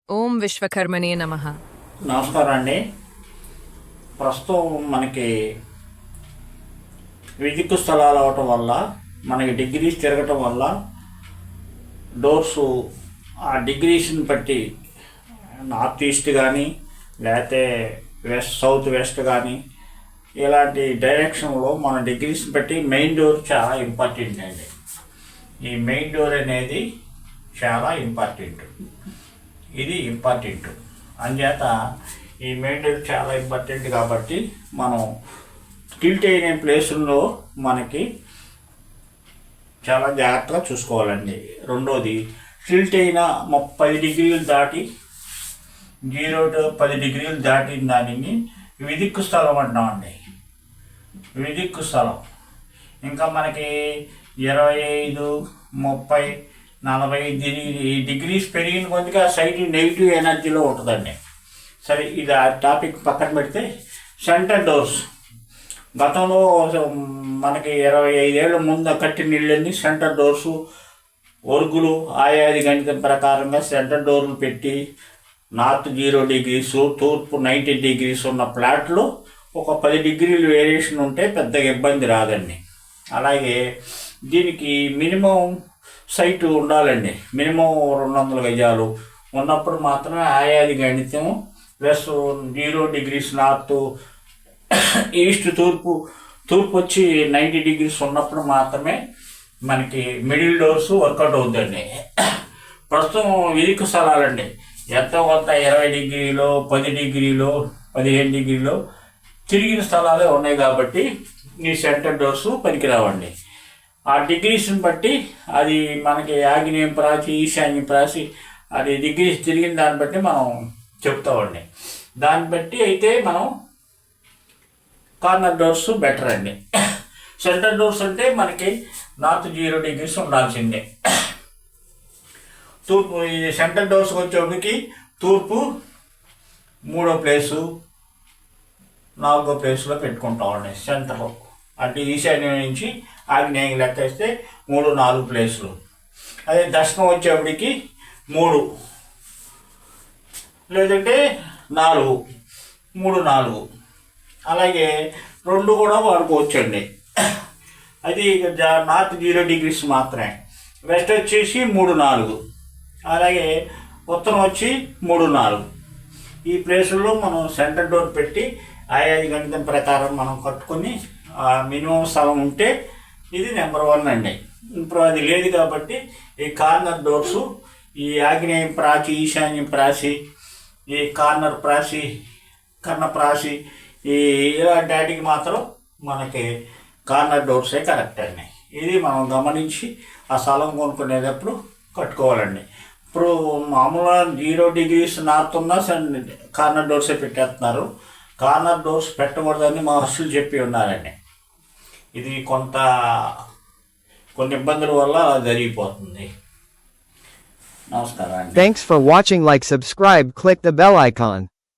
ఓం విశ్వకర్మణే నమః. నమస్కారం అండి. ప్రస్తుతం మనకి విద్యుత్ స్థలాలు అవటం వల్ల మనకి డిగ్రీస్ తిరగటం వల్ల డోర్సు ఆ డిగ్రీస్ని బట్టి నార్త్ ఈస్ట్ కానీ లేకపోతే సౌత్ వెస్ట్ కానీ ఇలాంటి డైరెక్షన్లో మన డిగ్రీస్ని బట్టి మెయిన్ డోర్ చాలా ఇంపార్టెంట్ అండి. ఈ మెయిన్ డోర్ అనేది చాలా ఇంపార్టెంట్. ఇది ఇంపార్టెంట్ అంచేత ఈ మెయిన్ డోర్ చాలా ఇంపార్టెంట్ కాబట్టి మనం టిల్ట్ అయిన ప్లేసుల్లో మనకి చాలా జాగ్రత్తగా చూసుకోవాలండి. రెండోది, టిల్ట్ అయిన 30 డిగ్రీలు దాటి 0 to 10 డిగ్రీలు దాటిన దానిని విదిక్కు స్థలం అంటామండి. విదిక్కు స్థలం ఇంకా మనకి 25, 30, 40 డిగ్రీస్ పెరిగిన కొద్దిగా సైట్ నెగిటివ్ ఎనర్జీలో ఉంటుందండి. సరే, ఇది ఆ టాపిక్ పక్కన పెడితే సెంటర్ డోర్స్ గతంలో మనకి 25 ఏళ్ళ ముందు కట్టిన ఇళ్ళన్నీ సెంటర్ డోర్సు ఒరుగులు ఆయాది గణితం ప్రకారంగా సెంటర్ డోర్లు పెట్టి నార్త్ 0 డిగ్రీస్ తూర్పు 90 డిగ్రీస్ ఉన్న ప్లాట్లో ఒక 10 డిగ్రీలు వేరియేషన్ ఉంటే పెద్దగా ఇబ్బంది రాదండి. అలాగే దీనికి మినిమం సైటు ఉండాలండి. మినిమం 200 గజాలు ఉన్నప్పుడు మాత్రమే ఆయాది గణితం ప్లస్ 0 డిగ్రీస్ నార్త్ ఈస్ట్ తూర్పు వచ్చి 90 డిగ్రీస్ ఉన్నప్పుడు మాత్రమే మనకి మిడిల్ డోర్స్ వర్కౌట్ అవుతుందండి. ప్రస్తుతం విదిక్కు స్థలాలండి ఎంత కొంత 20 డిగ్రీలో 10 డిగ్రీలో 15 డిగ్రీలో తిరిగిన స్థలాలే ఉన్నాయి కాబట్టి ఈ సెంటర్ డోర్స్ పనికిరావండి. ఆ డిగ్రీస్ని బట్టి అది మనకి ఆగ్నేయం ప్రాచి ఈశాన్యం ప్రాచి అది డిగ్రీస్ తిరిగిన దాన్ని బట్టి మనం చెప్తామండి. దాన్ని బట్టి అయితే మనం కార్నర్ డోర్స్ బెటర్ అండి. సెంటర్ డోర్స్ అంటే మనకి నార్త్ 0 డిగ్రీస్ ఉండాల్సిందే. తూర్పు ఈ సెంటర్ డోర్స్కి వచ్చేప్పటికి తూర్పు 3వ ప్లేసు 4వ ప్లేస్లో పెట్టుకుంటామండి. సెంటర్లో అంటే ఈశాన్యం నుంచి ఆగ్నేయం లెక్కేస్తే 3, 4 ప్లేసులు. అదే దర్శనం వచ్చేప్పటికి 3 లేదంటే 4, 3, 4 అలాగే 2 కూడా వాడుకోవచ్చండి. అది నార్త్ 0 డిగ్రీస్ మాత్రమే. వెస్ట్ వచ్చేసి 3, 4 అలాగే ఉత్తరం వచ్చి 3, 4 ఈ ప్లేసుల్లో మనం సెంటర్ డోర్ పెట్టి ఆయాది గణితం ప్రకారం మనం కట్టుకొని మినిమం స్థలం ఉంటే ఇది నెంబర్ 1 అండి. ఇప్పుడు అది లేదు కాబట్టి ఈ కార్నర్ డోర్సు ఈ ఆగ్నేయం ప్రాచి ఈశాన్యం ప్రాచి ఈ కార్నర్ ప్రాచి కర్ణ ప్రాచి ఈ ఇలాంటి వాటికి మాత్రం మనకి కార్నర్ డోర్సే కరెక్ట్ అండి. ఇది మనం గమనించి ఆ స్థలం కొనుక్కునేటప్పుడు కట్టుకోవాలండి. ఇప్పుడు మామూలుగా 0 డిగ్రీస్ నార్త్ ఉన్నా కార్నర్ డోర్సే పెట్టేస్తున్నారు. కార్నర్ డోర్స్ పెట్టకూడదని మా హస్సులు చెప్పి ఉన్నారండి. ఇది కొన్ని ఇబ్బందుల వల్ల జరిగిపోతుంది. నమస్కారం అండి. Thanks for watching. Like, subscribe, click the bell icon.